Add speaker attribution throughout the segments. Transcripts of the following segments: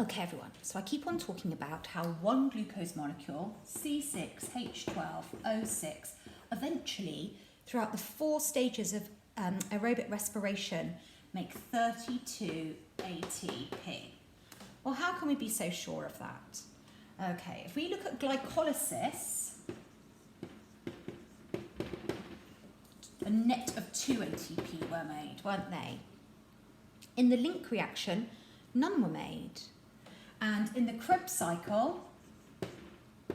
Speaker 1: Okay, everyone, so I keep on talking about how one glucose molecule, C6H12O6, eventually, throughout the 4 stages of aerobic respiration, make 32 ATP. Well, how can we be so sure of that? Okay, if we look at glycolysis, a net of 2 ATP were made, weren't they? In the link reaction, none were made. And in the Krebs cycle,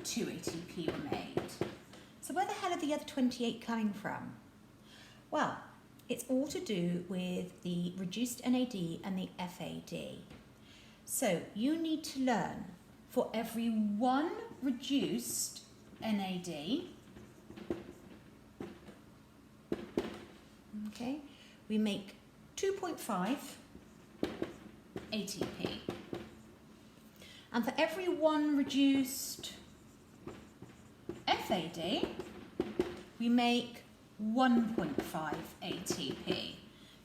Speaker 1: 2 ATP were made. So where the hell are the other 28 coming from? Well, it's all to do with the reduced NAD and the FAD. So you need to learn for every 1 reduced NAD, okay, we make 2.5 ATP. And for every 1 reduced FAD, we make 1.5 ATP.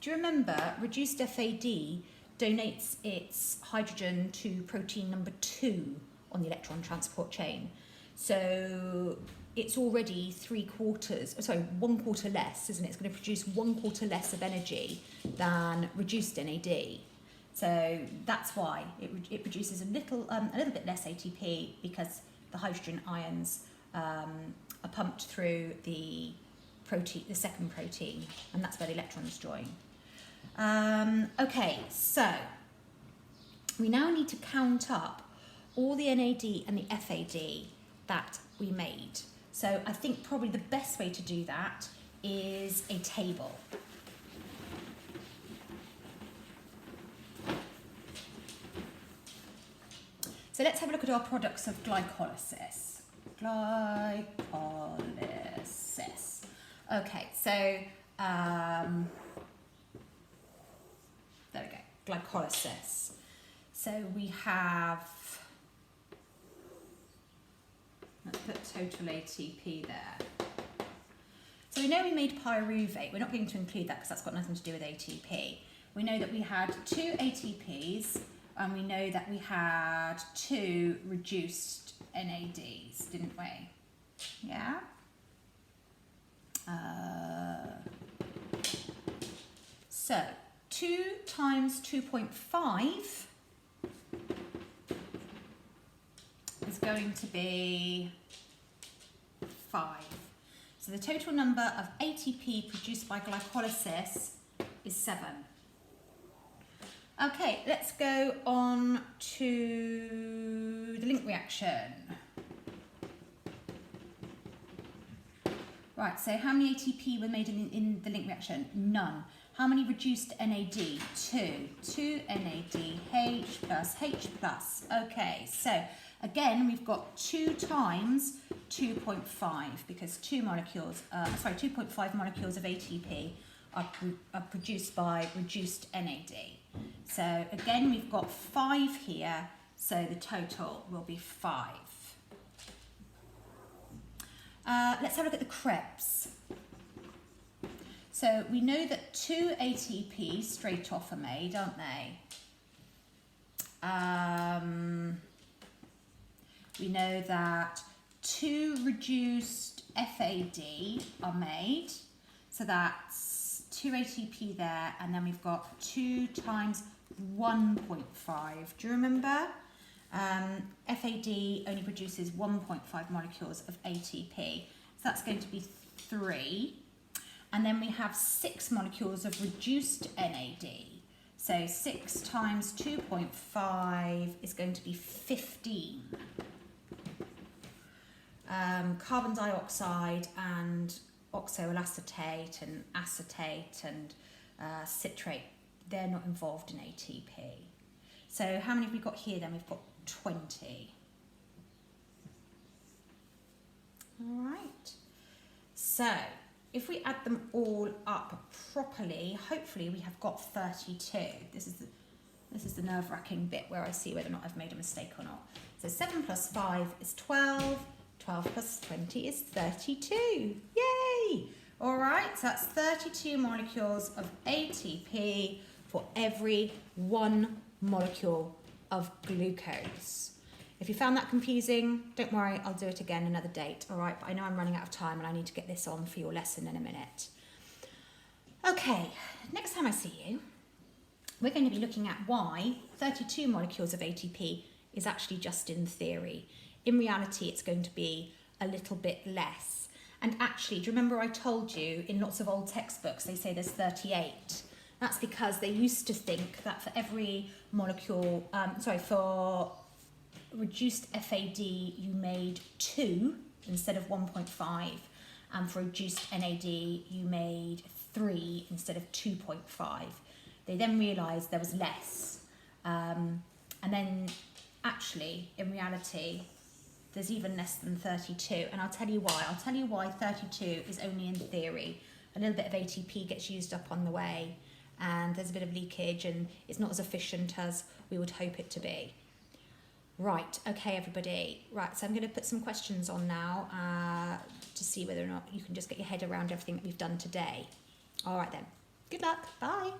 Speaker 1: Do you remember reduced FAD donates its hydrogen to protein number 2 on the electron transport chain? So it's already 1 quarter less, isn't it? It's going to produce 1 quarter less of energy than reduced NAD. So that's why it produces a little bit less ATP, because the hydrogen ions are pumped through the second protein, and that's where the electrons join. Okay, so we now need to count up all the NAD and the FAD that we made. So I think probably the best way to do that is a table. So let's have a look at our products of glycolysis. Glycolysis. Okay, so there we go, glycolysis. So we have, let's put total ATP there. So we know we made pyruvate. We're not going to include that because that's got nothing to do with ATP. We know that we had 2 ATPs, and we know that we had 2 reduced NADs, didn't we? Yeah? So 2 times 2.5 is going to be 5. So the total number of ATP produced by glycolysis is 7. Okay, let's go on to the link reaction. Right, so how many ATP were made in the link reaction? None. How many reduced NAD? 2. 2 NAD, H plus. Okay, so again, we've got 2 times 2.5, because 2.5 molecules of ATP are produced by reduced NAD. So again, we've got 5 here, so the total will be 5. Let's have a look at the Krebs. So we know that 2 ATP straight off are made, aren't they? We know that 2 reduced FAD are made, so that's 2 ATP there, and then we've got 2 times 1.5. Do you remember? FAD only produces 1.5 molecules of ATP, so that's going to be 3. And then we have 6 molecules of reduced NAD. So 6 times 2.5 is going to be 15. Carbon dioxide and oxoacetate and acetate and citrate, they're not involved in ATP. So how many have we got here then? We've got 20. All right. So if we add them all up properly, hopefully we have got 32. This is the nerve-wracking bit where I see whether or not I've made a mistake or not. So 7 plus 5 is 12. 12 plus 20 is 32. Yay! All right, so that's 32 molecules of ATP for every 1 molecule of glucose. If you found that confusing, don't worry, I'll do it again another date, all right? But I know I'm running out of time and I need to get this on for your lesson in a minute. Okay, next time I see you, we're going to be looking at why 32 molecules of ATP is actually just in theory. In reality, it's going to be a little bit less. And actually, do you remember I told you in lots of old textbooks, they say there's 38? That's because they used to think that for every molecule, for reduced FAD, you made 2 instead of 1.5. And for reduced NAD, you made 3 instead of 2.5. They then realised there was less. And then actually, in reality, there's even less than 32. And I'll tell you why. I'll tell you why 32 is only in theory. A little bit of ATP gets used up on the way, and there's a bit of leakage, and it's not as efficient as we would hope it to be. Right, okay, everybody. Right, so I'm going to put some questions on now to see whether or not you can just get your head around everything that we've done today. All right then. Good luck. Bye.